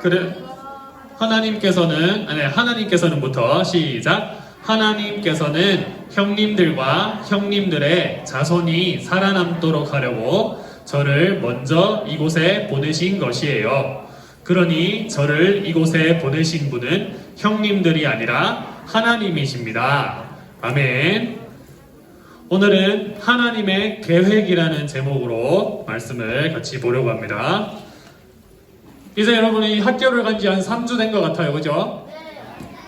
그래. 하나님께서는부터 시작. 하나님께서는 형님들과 형님들의 자손이 살아남도록 하려고 저를 먼저 이곳에 보내신 것이에요. 그러니 저를 이곳에 보내신 분은 형님들이 아니라 하나님이십니다. 아멘. 오늘은 하나님의 계획이라는 제목으로 말씀을 같이 보려고 합니다. 이제 여러분이 학교를 간 지 한 3주 된 것 같아요. 그죠?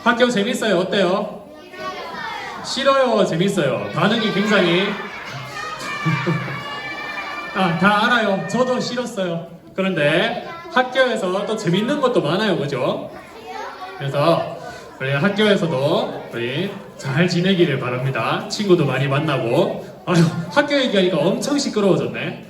학교 재밌어요? 어때요? 싫어요? 재밌어요? 반응이 굉장히 다 알아요. 저도 싫었어요. 그런데 학교에서 또 재밌는 것도 많아요. 그죠? 그래서 우리 학교에서도 우리 잘 지내기를 바랍니다. 친구도 많이 만나고. 아유, 학교 얘기하니까 엄청 시끄러워졌네.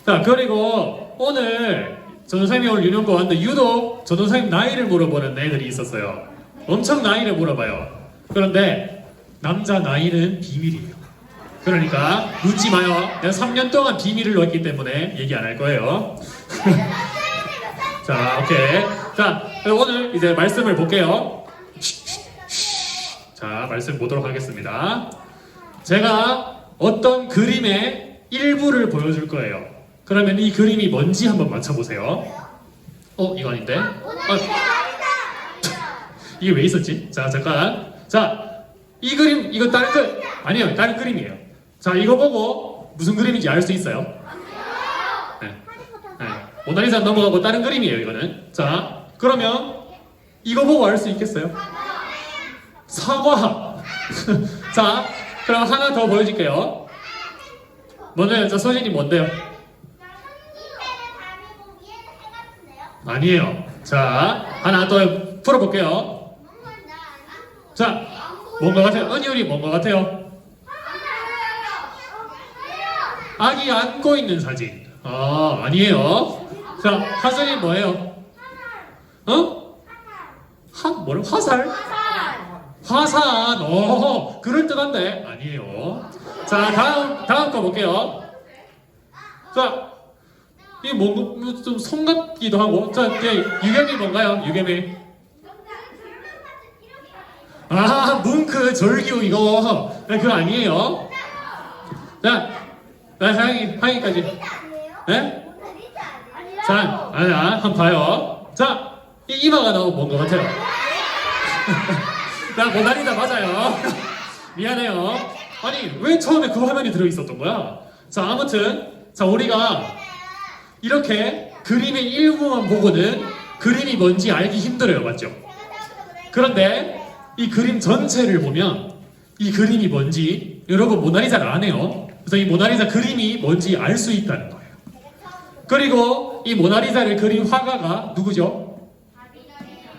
자, 그리고 오늘 전도사님이 오늘 유년부 왔는데 유독 전도사님 나이를 물어보는 애들이 있었어요. 엄청 나이를 물어봐요. 그런데 남자 나이는 비밀이에요. 그러니까 묻지 마요. 내가 3년 동안 비밀을 넣었기 때문에 얘기 안 할 거예요. 자, 오케이. 자, 오늘 이제 말씀을 볼게요. 자, 말씀 보도록 하겠습니다. 제가 어떤 그림의 일부를 보여줄 거예요. 그러면 이 그림이 뭔지 한번 맞춰보세요. 이거 아닌데? 이게 왜 있었지? 자, 잠깐. 자, 이 그림, 이거 다른 아니에요. 다른 그림이에요. 자, 이거 보고 무슨 그림인지 알 수 있어요? 네. 모나리자 넘어가고 다른 그림이에요, 이거는. 자, 그러면 이거 보고 알 수 있겠어요? 사과. 자, 그럼 하나 더 보여줄게요. 뭔데요? 저 서진이 뭔데요? 아니에요. 자, 하나 더 풀어볼게요. 자, 뭔가 같아요? 은율이 뭔가 같아요? 아기 안고 있는 사진. 아니에요. 자, 하선이 뭐예요? 화살? 화산. 그럴듯한데? 아니에요. 자, 다음 거 볼게요. 자, 이게 뭔가 좀 손 같기도 하고. 자, 유겸이 뭔가요? 유겸이. 뭉크, 절규 이거. 그거 아니에요. 자, 하영이까지. 네? 자, 한번 봐요. 자, 이 이마가 나오면 뭔가 같아요. 자, 모나리자 맞아요. 미안해요. 아니, 왜 처음에 그 화면이 들어있었던 거야? 자, 아무튼, 자, 우리가 이렇게 그림의 일부만 보고는 그림이 뭔지 알기 힘들어요. 맞죠? 그런데 이 그림 전체를 보면 이 그림이 뭔지 여러분 모나리자를 안 해요. 그래서 이 모나리자 그림이 뭔지 알 수 있다는 거예요. 그리고 이 모나리자를 그린 화가가 누구죠?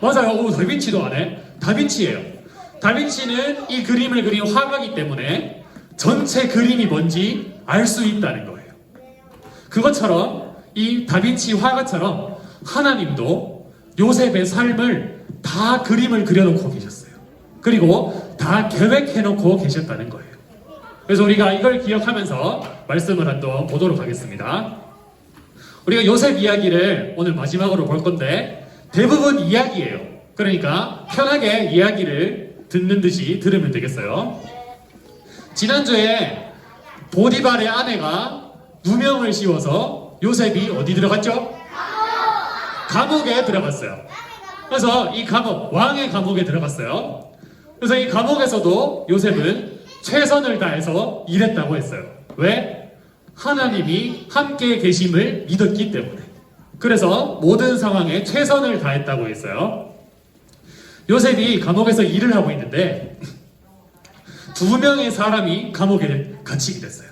맞아요. 다빈치도 안 해. 다빈치예요. 다빈치는 이 그림을 그린 화가이기 때문에 전체 그림이 뭔지 알 수 있다는 거예요. 그것처럼 이 다빈치 화가처럼 하나님도 요셉의 삶을 다 그림을 그려놓고 계셨어요. 그리고 다 계획해놓고 계셨다는 거예요. 그래서 우리가 이걸 기억하면서 말씀을 한번 보도록 하겠습니다. 우리가 요셉 이야기를 오늘 마지막으로 볼 건데 대부분 이야기예요. 그러니까 편하게 이야기를 듣는 듯이 들으면 되겠어요. 지난주에 보디발의 아내가 누명을 씌워서 요셉이 어디 들어갔죠? 감옥에 들어갔어요. 그래서 이 감옥, 왕의 감옥에 들어갔어요. 그래서 이 감옥에서도 요셉은 최선을 다해서 일했다고 했어요. 왜? 하나님이 함께 계심을 믿었기 때문에. 그래서 모든 상황에 최선을 다했다고 했어요. 요셉이 감옥에서 일을 하고 있는데 2명의 사람이 감옥에 갇히게 됐어요.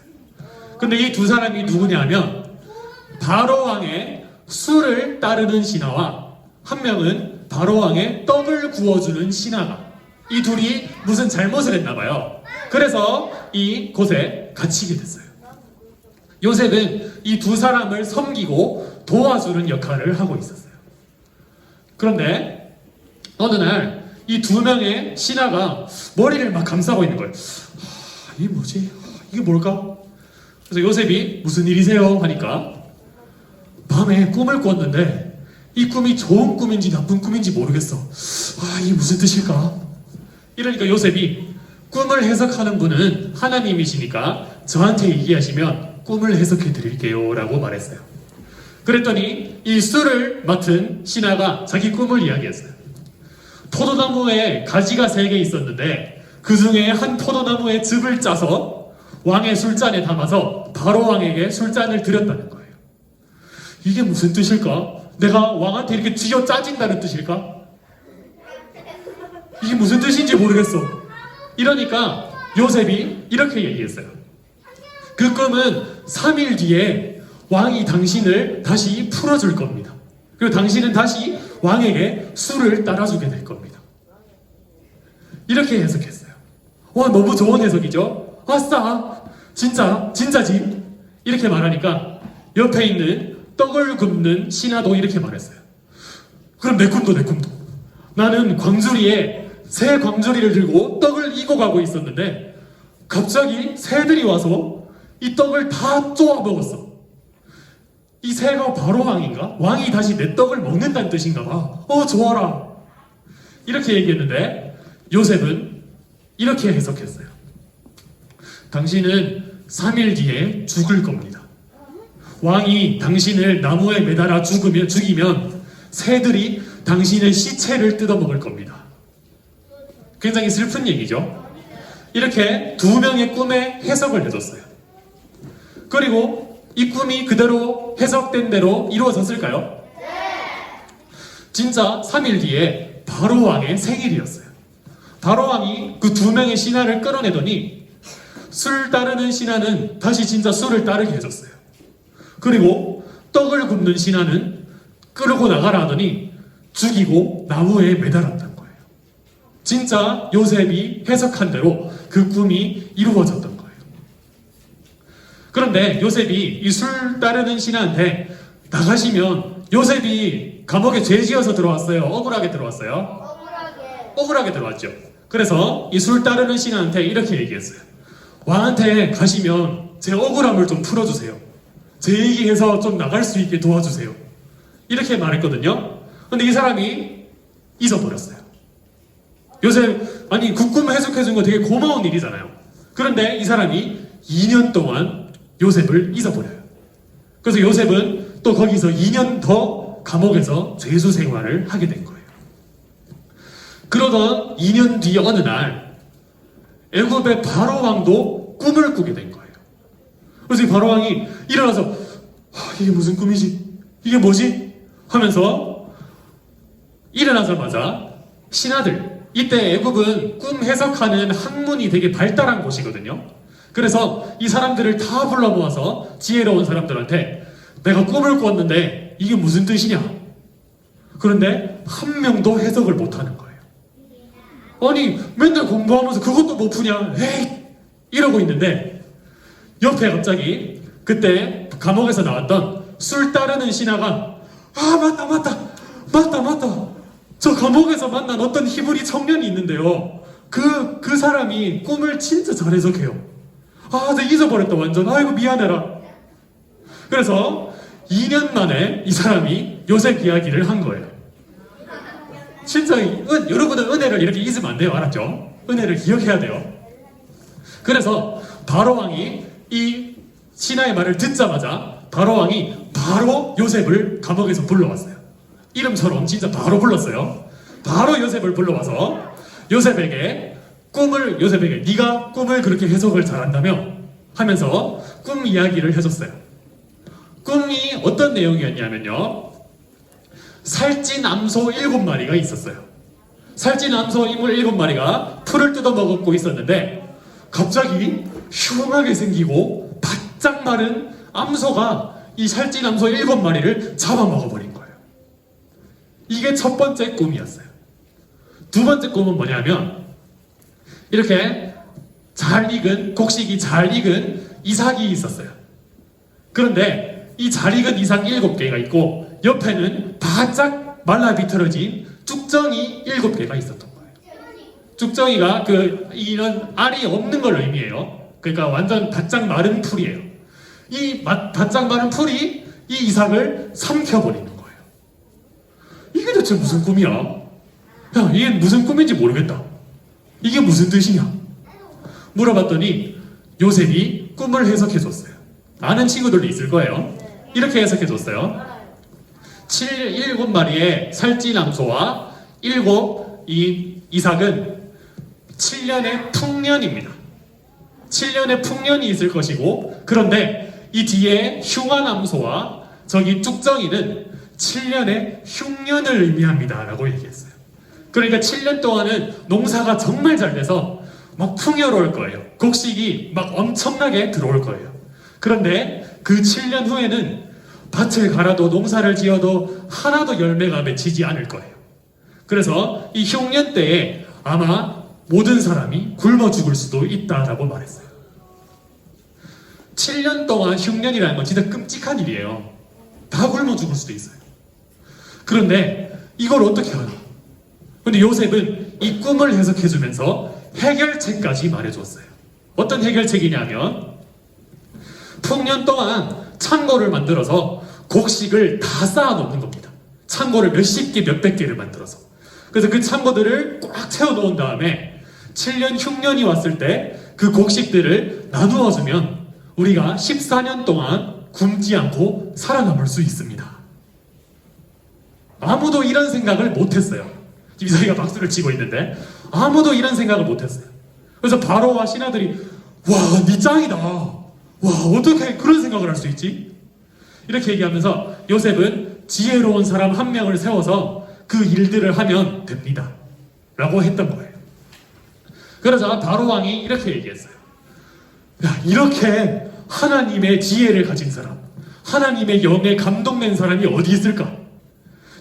근데 이 2 사람이 누구냐 하면 바로왕의 술을 따르는 신하와 한 명은 바로왕의 떡을 구워주는 신하가, 이 둘이 무슨 잘못을 했나봐요. 그래서 이 곳에 갇히게 됐어요. 요셉은 이 2 사람을 섬기고 도와주는 역할을 하고 있었어요. 그런데 어느 날 이 2명의 신하가 머리를 막 감싸고 있는 거예요. 이게 뭐지? 이게 뭘까? 그래서 요셉이 무슨 일이세요? 하니까 밤에 꿈을 꿨는데 이 꿈이 좋은 꿈인지 나쁜 꿈인지 모르겠어. 이게 무슨 뜻일까? 이러니까 요셉이 꿈을 해석하는 분은 하나님이시니까 저한테 얘기하시면 꿈을 해석해 드릴게요 라고 말했어요. 그랬더니 이 술을 맡은 신하가 자기 꿈을 이야기했어요. 포도나무에 가지가 3개 있었는데 그 중에 한 포도나무에 즙을 짜서 왕의 술잔에 담아서 바로 왕에게 술잔을 드렸다는 거예요. 이게 무슨 뜻일까? 내가 왕한테 이렇게 쥐어 짜진다는 뜻일까? 이게 무슨 뜻인지 모르겠어. 이러니까 요셉이 이렇게 얘기했어요. 그 꿈은 3일 뒤에 왕이 당신을 다시 풀어줄 겁니다. 그리고 당신은 다시 왕에게 술을 따라주게 될 겁니다. 이렇게 해석했어요. 와, 너무 좋은 해석이죠? 아싸! 진짜지? 이렇게 말하니까 옆에 있는 떡을 굽는 신하도 이렇게 말했어요. 그럼 내 꿈도. 나는 광주리에 새 광주리를 들고 떡을 이고 가고 있었는데 갑자기 새들이 와서 이 떡을 다 쪼아 먹었어. 이 새가 바로 왕인가? 왕이 다시 내 떡을 먹는다는 뜻인가 봐. 좋아라. 이렇게 얘기했는데 요셉은 이렇게 해석했어요. 당신은 3일 뒤에 죽을 겁니다. 왕이 당신을 나무에 매달아 죽이면 새들이 당신의 시체를 뜯어먹을 겁니다. 굉장히 슬픈 얘기죠. 이렇게 2명의 꿈에 해석을 해줬어요. 그리고 이 꿈이 그대로 해석된 대로 이루어졌을까요? 진짜 3일 뒤에 바로 왕의 생일이었어요. 바로 왕이 그 2명의 신하를 끌어내더니 술 따르는 신하는 다시 진짜 술을 따르게 해줬어요. 그리고 떡을 굽는 신하는 끌고 나가라 하더니 죽이고 나무에 매달았던 거예요. 진짜 요셉이 해석한 대로 그 꿈이 이루어졌던 거예요. 그런데 요셉이 이 술 따르는 신하한테 나가시면 요셉이 감옥에 죄 지어서 들어왔어요? 억울하게 들어왔어요? 억울하게 들어왔죠. 그래서 이 술 따르는 신하한테 이렇게 얘기했어요. 왕한테 가시면 제 억울함을 좀 풀어주세요. 제 얘기해서 좀 나갈 수 있게 도와주세요. 이렇게 말했거든요. 근데 이 사람이 잊어버렸어요. 요셉, 그 꿈 해석해준 거 되게 고마운 일이잖아요. 그런데 이 사람이 2년 동안 요셉을 잊어버려요. 그래서 요셉은 또 거기서 2년 더 감옥에서 죄수 생활을 하게 된 거예요. 그러던 2년 뒤 어느 날 애굽의 바로 왕도 꿈을 꾸게 된 거예요. 그래서 이 바로 왕이 일어나서 이게 무슨 꿈이지? 이게 뭐지? 하면서 일어나자마자 신하들, 이때 애굽은 꿈 해석하는 학문이 되게 발달한 곳이거든요. 그래서 이 사람들을 다 불러 모아서 지혜로운 사람들한테 내가 꿈을 꿨는데 이게 무슨 뜻이냐? 그런데 한 명도 해석을 못하는 거예요. 아니 맨날 공부하면서 그것도 못 푸냐? 에이! 이러고 있는데 옆에 갑자기 그때 감옥에서 나왔던 술 따르는 신하가 맞다. 저 감옥에서 만난 어떤 히브리 청년이 있는데요. 그 사람이 꿈을 진짜 잘 해석해요. 내가 잊어버렸다 완전. 아이고 미안해라. 그래서 2년 만에 이 사람이 요셉 이야기를 한 거예요. 진짜 여러분은 은혜를 이렇게 잊으면 안 돼요. 알았죠? 은혜를 기억해야 돼요. 그래서 바로 왕이 이 신하의 말을 듣자마자 바로 왕이 바로 요셉을 감옥에서 불러왔어요. 이름처럼 진짜 바로 불렀어요. 바로 요셉을 불러와서 요셉에게 네가 꿈을 그렇게 해석을 잘한다며 하면서 꿈 이야기를 해줬어요. 꿈이 어떤 내용이었냐면요. 살찐 암소 7마리가 있었어요. 살찐 암소 인물 7마리가 풀을 뜯어먹고 있었는데 갑자기 흉하게 생기고 바짝 마른 암소가 이 살찐 암소 7마리를 잡아먹어버린 거예요. 이게 첫 번째 꿈이었어요. 두 번째 꿈은 뭐냐면 이렇게 곡식이 잘 익은 이삭이 있었어요. 그런데 이 잘 익은 이삭 7개가 있고 옆에는 바짝 말라 비틀어진 쭉정이 7개가 있었던 거예요. 쭉정이가 이런 알이 없는 걸 의미해요. 그러니까 완전 바짝 마른 풀이에요. 이 바짝 마른 풀이 이 이삭을 삼켜버리는 거예요. 이게 대체 무슨 꿈이야? 야, 이게 무슨 꿈인지 모르겠다. 이게 무슨 뜻이냐? 물어봤더니 요셉이 꿈을 해석해줬어요. 아는 친구들도 있을 거예요. 이렇게 해석해줬어요. 7마리의 살찌남소와 7 이삭은 7년의 풍년입니다. 7년의 풍년이 있을 것이고, 그런데 이 뒤에 흉화남소와 저기 쭉정이는 7년의 흉년을 의미합니다 라고 얘기했어요. 그러니까 7년 동안은 농사가 정말 잘 돼서 막 풍요로울 거예요. 곡식이 막 엄청나게 들어올 거예요. 그런데 그 7년 후에는 밭을 갈아도 농사를 지어도 하나도 열매가 맺히지 않을 거예요. 그래서 이 흉년 때에 아마 모든 사람이 굶어 죽을 수도 있다라고 말했어요. 7년 동안 흉년이라는 건 진짜 끔찍한 일이에요. 다 굶어 죽을 수도 있어요. 그런데 이걸 어떻게 하나? 근데 요셉은 이 꿈을 해석해주면서 해결책까지 말해줬어요. 어떤 해결책이냐면, 풍년 동안 창고를 만들어서 곡식을 다 쌓아놓는 겁니다. 창고를 몇십 개, 몇백 개를 만들어서. 그래서 그 창고들을 꽉 채워놓은 다음에 7년 흉년이 왔을 때 그 곡식들을 나누어주면 우리가 14년 동안 굶지 않고 살아남을 수 있습니다. 아무도 이런 생각을 못했어요. 지금 이사이가 박수를 치고 있는데 아무도 이런 생각을 못했어요. 그래서 바로와 신하들이 와, 니 짱이다. 와, 어떻게 그런 생각을 할 수 있지? 이렇게 얘기하면서 요셉은 지혜로운 사람 한 명을 세워서 그 일들을 하면 됩니다 라고 했던 거예요. 그러자 바로왕이 이렇게 얘기했어요. 야, 이렇게 하나님의 지혜를 가진 사람, 하나님의 영에 감동된 사람이 어디 있을까?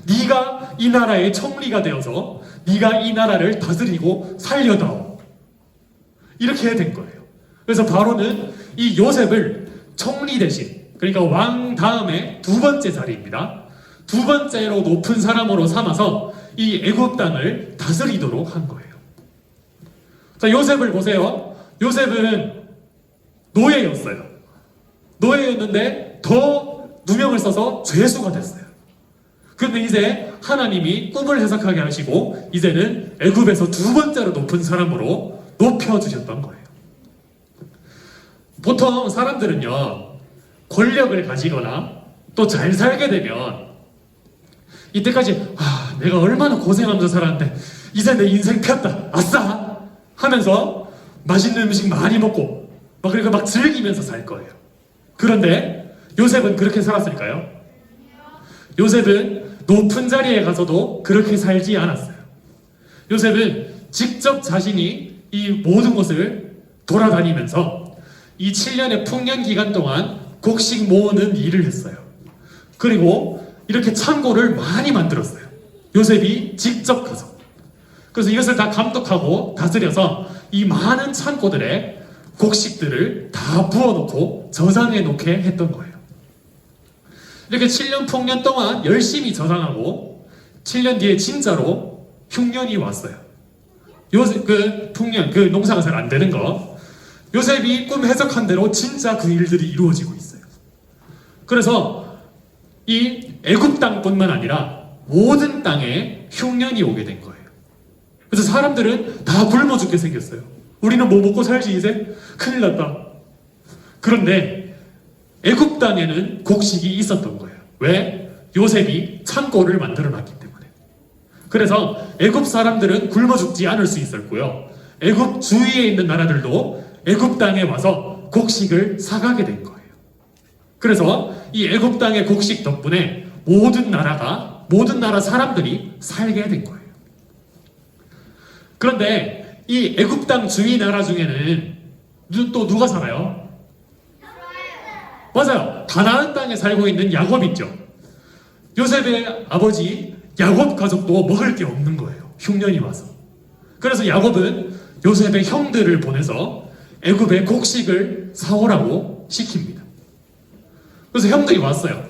네가 이 나라의 총리가 되어서 네가 이 나라를 다스리고 살려다오. 이렇게 된 거예요. 그래서 바로는 이 요셉을 총리 대신, 그러니까 왕 다음에 두 번째 자리입니다. 두 번째로 높은 사람으로 삼아서 이 애굽 땅을 다스리도록 한 거예요. 자, 요셉을 보세요. 요셉은 노예였어요. 노예였는데 더 누명을 써서 죄수가 됐어요. 근데 이제 하나님이 꿈을 해석하게 하시고 이제는 애굽에서 두 번째로 높은 사람으로 높여주셨던 거예요. 보통 사람들은요, 권력을 가지거나 또 잘 살게 되면 이때까지 내가 얼마나 고생하면서 살았는데 이제 내 인생 폈다, 아싸 하면서 맛있는 음식 많이 먹고 그러니까 막 즐기면서 살 거예요. 그런데 요셉은 그렇게 살았을까요? 요셉은 높은 자리에 가서도 그렇게 살지 않았어요. 요셉은 직접 자신이 이 모든 것을 돌아다니면서 이 7년의 풍년 기간 동안 곡식 모으는 일을 했어요. 그리고 이렇게 창고를 많이 만들었어요. 요셉이 직접 가서. 그래서 이것을 다 감독하고 다스려서 이 많은 창고들에 곡식들을 다 부어놓고 저장해 놓게 했던 거예요. 이렇게 7년 풍년 동안 열심히 저장하고 7년 뒤에 진짜로 흉년이 왔어요. 요셉 그 풍년, 그 농사가 잘 안 되는 거, 요셉이 꿈 해석한 대로 진짜 그 일들이 이루어지고 있어요. 그래서 이 애굽 땅뿐만 아니라 모든 땅에 흉년이 오게 된 거예요. 그래서 사람들은 다 굶어 죽게 생겼어요. 우리는 뭐 먹고 살지 이제? 큰일 났다. 그런데 애굽 땅에는 곡식이 있었던 거예요. 왜? 요셉이 창고를 만들어놨기 때문에. 그래서 애굽 사람들은 굶어 죽지 않을 수 있었고요. 애굽 주위에 있는 나라들도 애굽 땅에 와서 곡식을 사가게 된 거예요. 그래서 이 애굽 땅의 곡식 덕분에 모든 나라 사람들이 살게 된 거예요. 그런데 이 애굽 땅 주위 나라 중에는 또 누가 살아요? 맞아요. 가나안 땅에 살고 있는 야곱 있죠. 요셉의 아버지 야곱 가족도 먹을 게 없는 거예요. 흉년이 와서. 그래서 야곱은 요셉의 형들을 보내서 애굽의 곡식을 사오라고 시킵니다. 그래서 형들이 왔어요.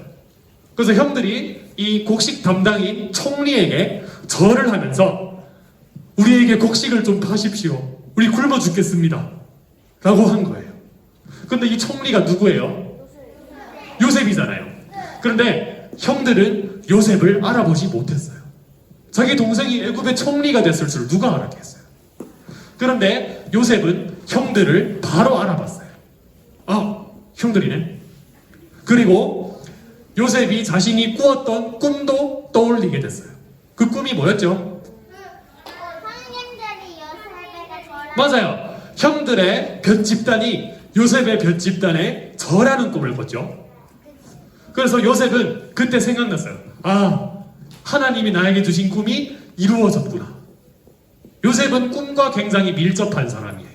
그래서 형들이 이 곡식 담당인 총리에게 절을 하면서 우리에게 곡식을 좀 파십시오. 우리 굶어 죽겠습니다. 라고 한 거예요. 근데 이 총리가 누구예요? 요셉이잖아요. 그런데 형들은 요셉을 알아보지 못했어요. 자기 동생이 애굽의 총리가 됐을 줄 누가 알았겠어요? 그런데 요셉은 형들을 바로 알아봤어요. 아, 형들이네. 그리고 요셉이 자신이 꾸었던 꿈도 떠올리게 됐어요. 그 꿈이 뭐였죠? 맞아요. 형들의 볕 집단이 요셉의 볕 집단에 절하는 꿈을 꿨죠. 그래서 요셉은 그때 생각났어요. 아, 하나님이 나에게 주신 꿈이 이루어졌구나. 요셉은 꿈과 굉장히 밀접한 사람이에요.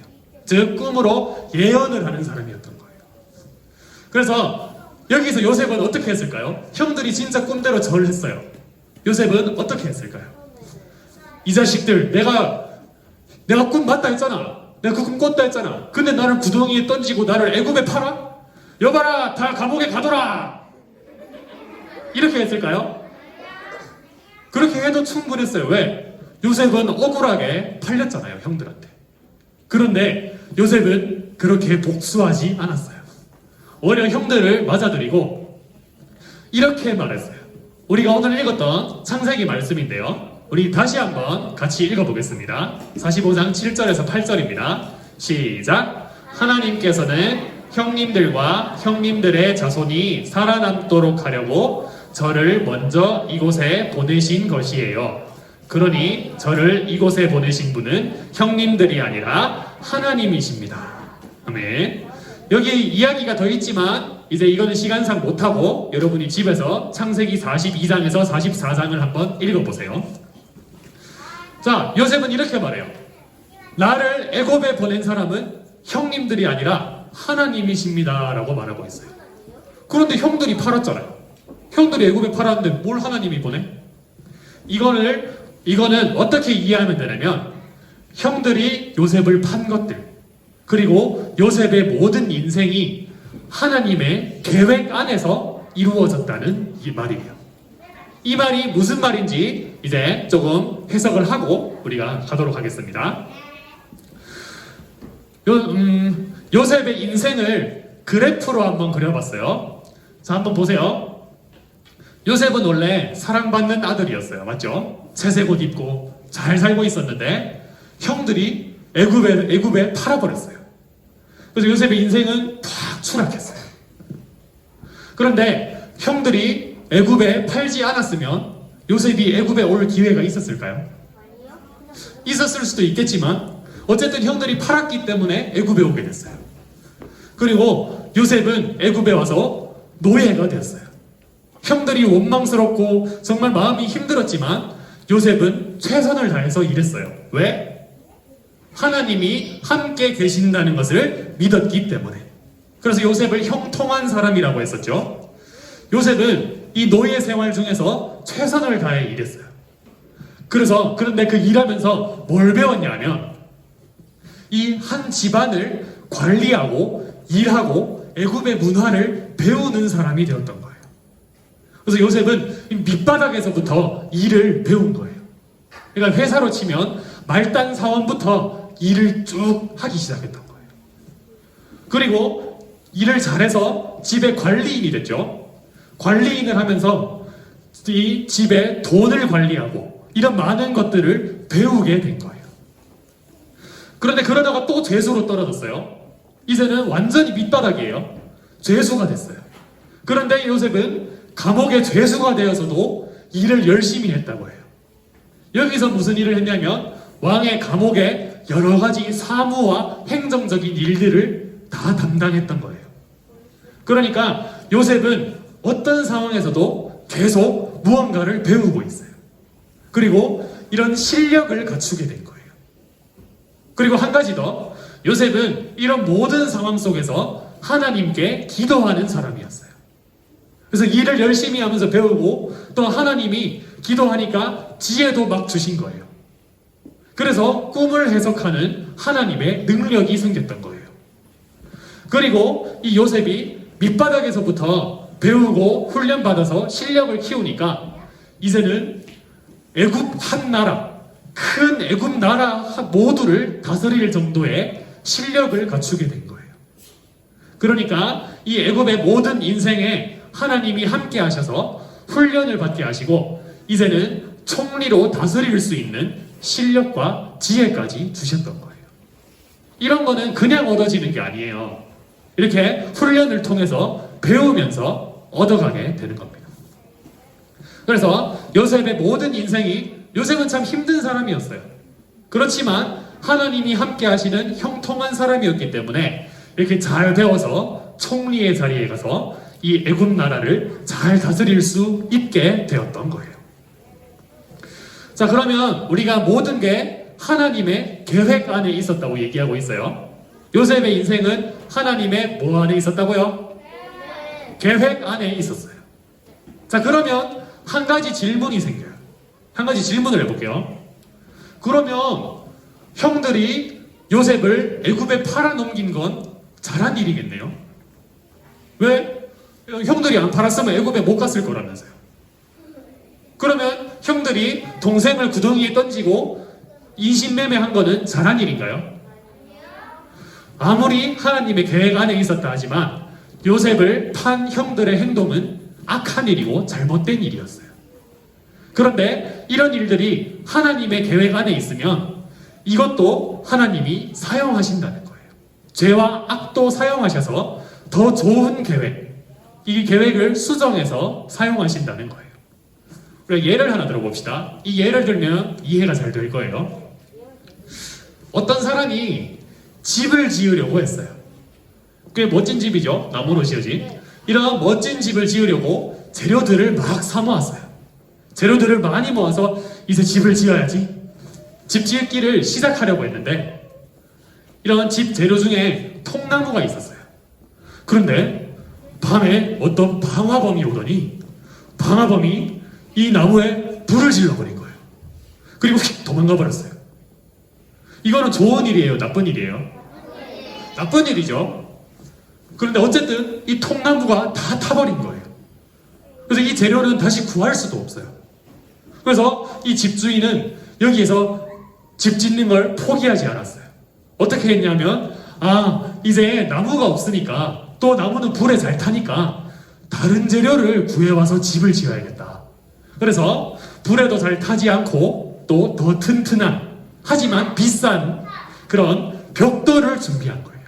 즉 꿈으로 예언을 하는 사람이었던 거예요. 그래서 여기서 요셉은 어떻게 했을까요? 형들이 진짜 꿈대로 절했어요. 요셉은 어떻게 했을까요? 이 자식들, 내가 꿈 맞다 했잖아. 내가 그 꿈 꿨다 했잖아. 근데 나를 구덩이에 던지고 나를 애굽에 팔아? 여봐라, 다 감옥에 가둬라. 이렇게 했을까요? 그렇게 해도 충분했어요. 왜? 요셉은 억울하게 팔렸잖아요, 형들한테. 그런데 요셉은 그렇게 복수하지 않았어요. 오히려 형들을 맞아들이고 이렇게 말했어요. 우리가 오늘 읽었던 창세기 말씀인데요. 우리 다시 한번 같이 읽어보겠습니다. 45장 7절에서 8절입니다. 시작! 하나님께서는 형님들과 형님들의 자손이 살아남도록 하려고 저를 먼저 이곳에 보내신 것이에요. 그러니 저를 이곳에 보내신 분은 형님들이 아니라 하나님이십니다. 아멘. 여기 이야기가 더 있지만 이제 이거는 시간상 못하고 여러분이 집에서 창세기 42장에서 44장을 한번 읽어보세요. 자, 요셉은 이렇게 말해요. 나를 애굽에 보낸 사람은 형님들이 아니라 하나님이십니다 라고 말하고 있어요. 그런데 형들이 팔았잖아요. 형들이 애굽에 팔았는데 뭘 하나님이 보내? 이거는 어떻게 이해하면 되냐면 형들이 요셉을 판 것들, 그리고 요셉의 모든 인생이 하나님의 계획 안에서 이루어졌다는 이 말이에요. 이 말이 무슨 말인지 이제 조금 해석을 하고 우리가 가도록 하겠습니다. 요셉의 인생을 그래프로 한번 그려봤어요. 자, 한번 보세요. 요셉은 원래 사랑받는 아들이었어요. 맞죠? 채색 옷 입고 잘 살고 있었는데 형들이 애굽에 팔아버렸어요. 그래서 요셉의 인생은 팍 추락했어요. 그런데 형들이 애굽에 팔지 않았으면 요셉이 애굽에 올 기회가 있었을까요? 있었을 수도 있겠지만 어쨌든 형들이 팔았기 때문에 애굽에 오게 됐어요. 그리고 요셉은 애굽에 와서 노예가 되었어요. 형들이 원망스럽고 정말 마음이 힘들었지만 요셉은 최선을 다해서 일했어요. 왜? 하나님이 함께 계신다는 것을 믿었기 때문에. 그래서 요셉을 형통한 사람이라고 했었죠. 요셉은 이 노예 생활 중에서 최선을 다해 일했어요. 그런데 그 일하면서 뭘 배웠냐면 이 한 집안을 관리하고 일하고 애굽의 문화를 배우는 사람이 되었던 거예요. 그래서 요셉은 밑바닥에서부터 일을 배운 거예요. 그러니까 회사로 치면 말단 사원부터 일을 쭉 하기 시작했던 거예요. 그리고 일을 잘해서 집의 관리인이 됐죠. 관리인을 하면서 이 집의 돈을 관리하고 이런 많은 것들을 배우게 된 거예요. 그런데 그러다가 또 죄수로 떨어졌어요. 이제는 완전히 밑바닥이에요. 죄수가 됐어요. 그런데 요셉은 감옥의 죄수가 되어서도 일을 열심히 했다고 해요. 여기서 무슨 일을 했냐면 왕의 감옥에 여러 가지 사무와 행정적인 일들을 다 담당했던 거예요. 그러니까 요셉은 어떤 상황에서도 계속 무언가를 배우고 있어요. 그리고 이런 실력을 갖추게 된 거예요. 그리고 한 가지 더, 요셉은 이런 모든 상황 속에서 하나님께 기도하는 사람이었어요. 그래서 일을 열심히 하면서 배우고 또 하나님이 기도하니까 지혜도 막 주신 거예요. 그래서 꿈을 해석하는 하나님의 능력이 생겼던 거예요. 그리고 이 요셉이 밑바닥에서부터 배우고 훈련받아서 실력을 키우니까 이제는 애굽 한 나라, 큰 애굽 나라 모두를 다스릴 정도의 실력을 갖추게 된 거예요. 그러니까 이 애굽의 모든 인생에 하나님이 함께 하셔서 훈련을 받게 하시고 이제는 총리로 다스릴 수 있는 실력과 지혜까지 주셨던 거예요. 이런 거는 그냥 얻어지는 게 아니에요. 이렇게 훈련을 통해서 배우면서 얻어가게 되는 겁니다. 그래서 요셉의 모든 인생이, 요셉은 참 힘든 사람이었어요. 그렇지만 하나님이 함께 하시는 형통한 사람이었기 때문에 이렇게 잘 배워서 총리의 자리에 가서 이 애굽 나라를 잘 다스릴 수 있게 되었던 거예요. 자, 그러면 우리가 모든 게 하나님의 계획 안에 있었다고 얘기하고 있어요. 요셉의 인생은 하나님의 뭐 안에 있었다고요? 계획 안에 있었어요. 자, 그러면 한 가지 질문이 생겨요. 한 가지 질문을 해볼게요. 그러면 형들이 요셉을 애굽에 팔아넘긴 건 잘한 일이겠네요. 왜? 형들이 안 팔았으면 애굽에 못 갔을 거라면서요. 그러면 형들이 동생을 구덩이에 던지고 인신매매한 거는 잘한 일인가요? 아무리 하나님의 계획 안에 있었다 하지만 요셉을 판 형들의 행동은 악한 일이고 잘못된 일이었어요. 그런데 이런 일들이 하나님의 계획 안에 있으면 이것도 하나님이 사용하신다는 거예요. 죄와 악도 사용하셔서 더 좋은 계획, 이 계획을 수정해서 사용하신다는 거예요. 우리가 예를 하나 들어봅시다. 이 예를 들면 이해가 잘 될 거예요. 어떤 사람이 집을 지으려고 했어요. 꽤 멋진 집이죠. 나무로 지어진. 이런 멋진 집을 지으려고 재료들을 막 사모았어요. 재료들을 많이 모아서 이제 집을 지어야지. 집 짓기를 시작하려고 했는데 이런 집 재료 중에 통나무가 있었어요. 그런데 밤에 어떤 방화범이 오더니 방화범이 이 나무에 불을 질러버린 거예요. 그리고 휙 도망가 버렸어요. 이거는 좋은 일이에요? 나쁜 일이에요? 나쁜 일이죠. 그런데 어쨌든 이 통나무가 다 타버린 거예요. 그래서 이 재료는 다시 구할 수도 없어요. 그래서 이 집주인은 여기에서 집 짓는 걸 포기하지 않았어요. 어떻게 했냐면 이제 나무가 없으니까 또 나무는 불에 잘 타니까 다른 재료를 구해와서 집을 지어야겠다. 그래서 불에도 잘 타지 않고 또 더 튼튼한 하지만 비싼 그런 벽돌을 준비한 거예요.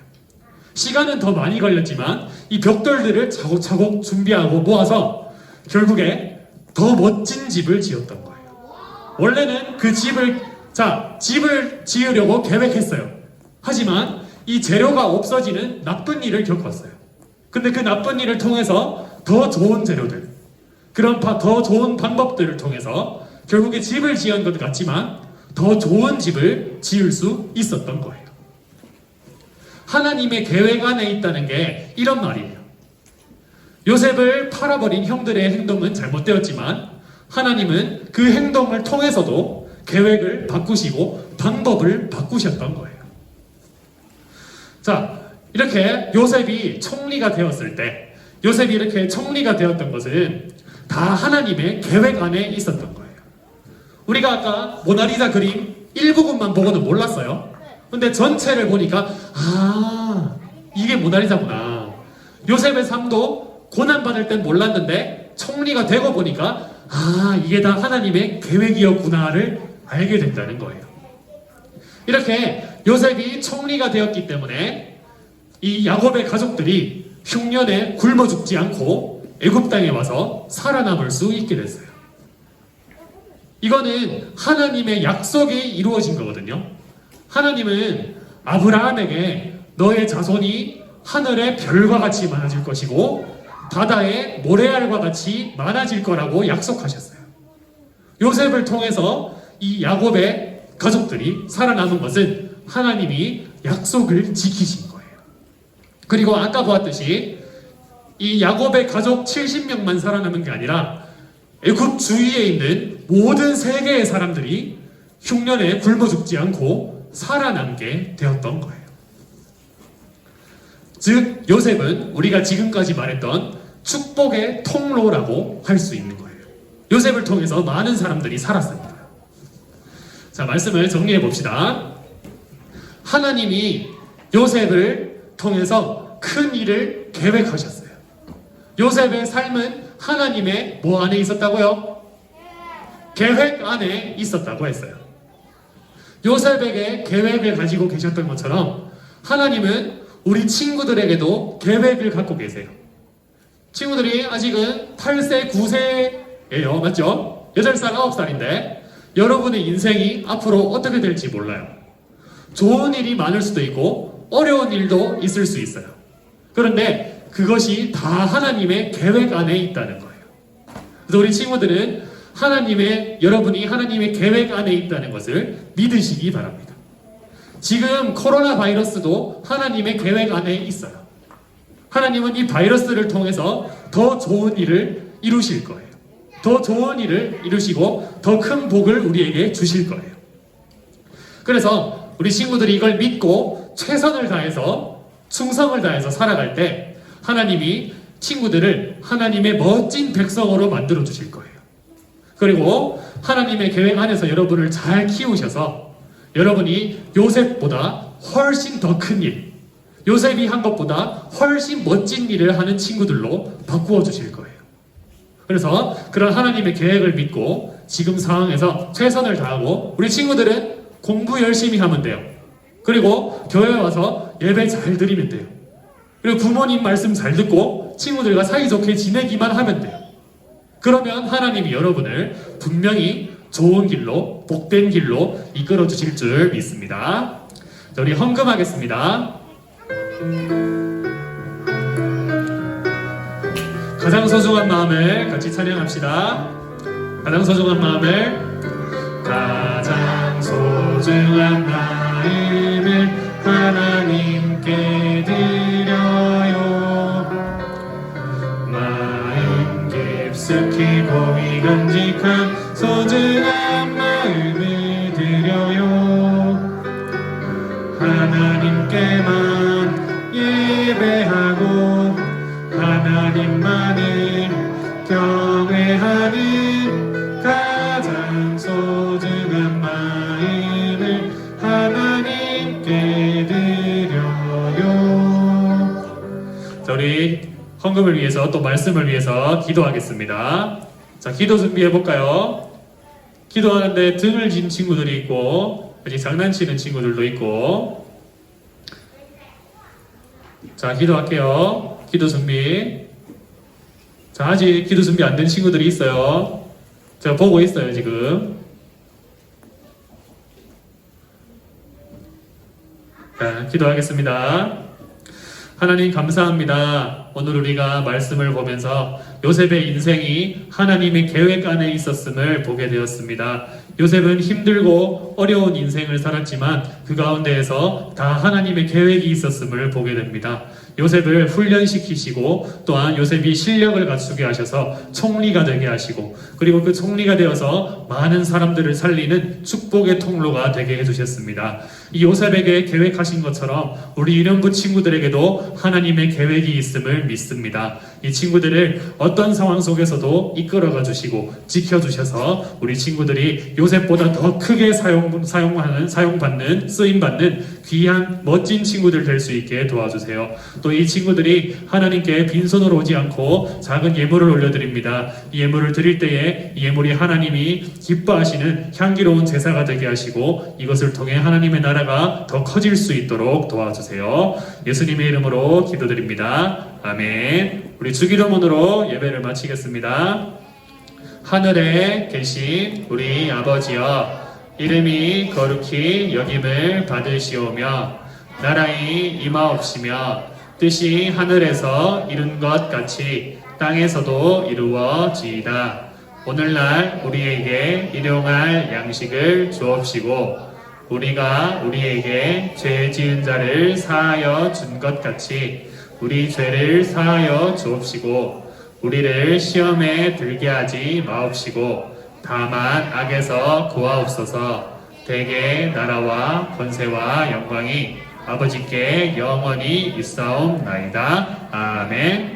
시간은 더 많이 걸렸지만 이 벽돌들을 차곡차곡 준비하고 모아서 결국에 더 멋진 집을 지었던 거예요. 원래는 그 집을 지으려고 계획했어요. 하지만 이 재료가 없어지는 나쁜 일을 겪었어요. 근데 그 나쁜 일을 통해서 더 좋은 재료들, 그런 더 좋은 방법들을 통해서 결국에 집을 지은 것 같지만 더 좋은 집을 지을 수 있었던 거예요. 하나님의 계획 안에 있다는 게 이런 말이에요. 요셉을 팔아버린 형들의 행동은 잘못되었지만 하나님은 그 행동을 통해서도 계획을 바꾸시고 방법을 바꾸셨던 거예요. 자, 이렇게 요셉이 총리가 되었을 때, 요셉이 이렇게 총리가 되었던 것은 다 하나님의 계획 안에 있었던 거예요. 우리가 아까 모나리자 그림 일부분만 보고는 몰랐어요. 근데 전체를 보니까 이게 모나리자구나. 요셉의 삶도 고난받을 땐 몰랐는데 총리가 되고 보니까 이게 다 하나님의 계획이었구나를 알게 된다는 거예요. 이렇게 요셉이 총리가 되었기 때문에 이 야곱의 가족들이 흉년에 굶어 죽지 않고 애굽 땅에 와서 살아남을 수 있게 됐어요. 이거는 하나님의 약속이 이루어진 거거든요. 하나님은 아브라함에게 너의 자손이 하늘의 별과 같이 많아질 것이고 바다의 모래알과 같이 많아질 거라고 약속하셨어요. 요셉을 통해서 이 야곱의 가족들이 살아남은 것은 하나님이 약속을 지키신 거예요. 그리고 아까 보았듯이 이 야곱의 가족 70명만 살아남은 게 아니라 애굽 주위에 있는 모든 세계의 사람들이 흉년에 굶어 죽지 않고 살아남게 되었던 거예요. 즉 요셉은 우리가 지금까지 말했던 축복의 통로라고 할 수 있는 거예요. 요셉을 통해서 많은 사람들이 살았습니다. 자, 말씀을 정리해 봅시다. 하나님이 요셉을 통해서 큰 일을 계획하셨어요. 요셉의 삶은 하나님의 뭐 안에 있었다고요? 계획 안에 있었다고 했어요. 요셉에게 계획을 가지고 계셨던 것처럼 하나님은 우리 친구들에게도 계획을 갖고 계세요. 친구들이 아직은 8세, 9세예요. 맞죠? 8살, 9살인데 여러분의 인생이 앞으로 어떻게 될지 몰라요. 좋은 일이 많을 수도 있고 어려운 일도 있을 수 있어요. 그런데 그것이 다 하나님의 계획 안에 있다는 거예요. 그래서 우리 친구들은 여러분이 하나님의 계획 안에 있다는 것을 믿으시기 바랍니다. 지금 코로나 바이러스도 하나님의 계획 안에 있어요. 하나님은 이 바이러스를 통해서 더 좋은 일을 이루실 거예요. 더 좋은 일을 이루시고 더 큰 복을 우리에게 주실 거예요. 그래서 우리 친구들이 이걸 믿고 최선을 다해서 충성을 다해서 살아갈 때 하나님이 친구들을 하나님의 멋진 백성으로 만들어 주실 거예요. 그리고 하나님의 계획 안에서 여러분을 잘 키우셔서 여러분이 요셉보다 훨씬 더 큰 일, 요셉이 한 것보다 훨씬 멋진 일을 하는 친구들로 바꾸어 주실 거예요. 그래서 그런 하나님의 계획을 믿고 지금 상황에서 최선을 다하고 우리 친구들은 공부 열심히 하면 돼요. 그리고 교회에 와서 예배 잘 드리면 돼요. 그리고 부모님 말씀 잘 듣고 친구들과 사이좋게 지내기만 하면 돼요. 그러면 하나님이 여러분을 분명히 좋은 길로, 복된 길로 이끌어 주실 줄 믿습니다. 자, 우리 헌금하겠습니다. 가장 소중한 마음을 같이 찬양합시다. 가장 소중한 마음을, 가장 소중한 마음을 하나님께 드려요. 마음 깊숙이 고이 간직한 소중한 마음을 드려요. 하나님께만 예배하고 하나님만을 경외하는 가장 소중한 마음을 하나님께 드려요. 자, 우리 헌금을 위해서 또 말씀을 위해서 기도하겠습니다. 자, 기도 준비해 볼까요? 기도하는데 등을 진 친구들이 있고 아직 장난치는 친구들도 있고. 자, 기도할게요. 기도 준비. 자, 아직 기도 준비 안 된 친구들이 있어요. 제가 보고 있어요, 지금. 자, 기도하겠습니다. 하나님 감사합니다. 오늘 우리가 말씀을 보면서 요셉의 인생이 하나님의 계획 안에 있었음을 보게 되었습니다. 요셉은 힘들고 어려운 인생을 살았지만 그 가운데에서 다 하나님의 계획이 있었음을 보게 됩니다. 요셉을 훈련시키시고 또한 요셉이 실력을 갖추게 하셔서 총리가 되게 하시고 그리고 그 총리가 되어서 많은 사람들을 살리는 축복의 통로가 되게 해주셨습니다. 이 요셉에게 계획하신 것처럼 우리 유년부 친구들에게도 하나님의 계획이 있음을 믿습니다. 이 친구들을 어떤 상황 속에서도 이끌어가 주시고 지켜주셔서 우리 친구들이 요셉보다 더 크게 사용받는 쓰임받는 귀한 멋진 친구들 될 수 있게 도와주세요. 또 이 친구들이 하나님께 빈손으로 오지 않고 작은 예물을 올려드립니다. 이 예물을 드릴 때에 이 예물이 하나님이 기뻐하시는 향기로운 제사가 되게 하시고 이것을 통해 하나님의 나라가 더 커질 수 있도록 도와주세요. 예수님의 이름으로 기도드립니다. 아멘. 우리 주기도문으로 예배를 마치겠습니다. 하늘에 계신 우리 아버지여, 이름이 거룩히 여김을 받으시오며 나라의 임하옵시며 뜻이 하늘에서 이룬 것 같이 땅에서도 이루어지이다. 오늘날 우리에게 일용할 양식을 주옵시고 우리가 우리에게 죄 지은 자를 사하여 준 것 같이 우리 죄를 사하여 주옵시고 우리를 시험에 들게 하지 마옵시고 다만 악에서 구하옵소서. 대개 나라와 권세와 영광이 아버지께 영원히 있사옵나이다. 아멘.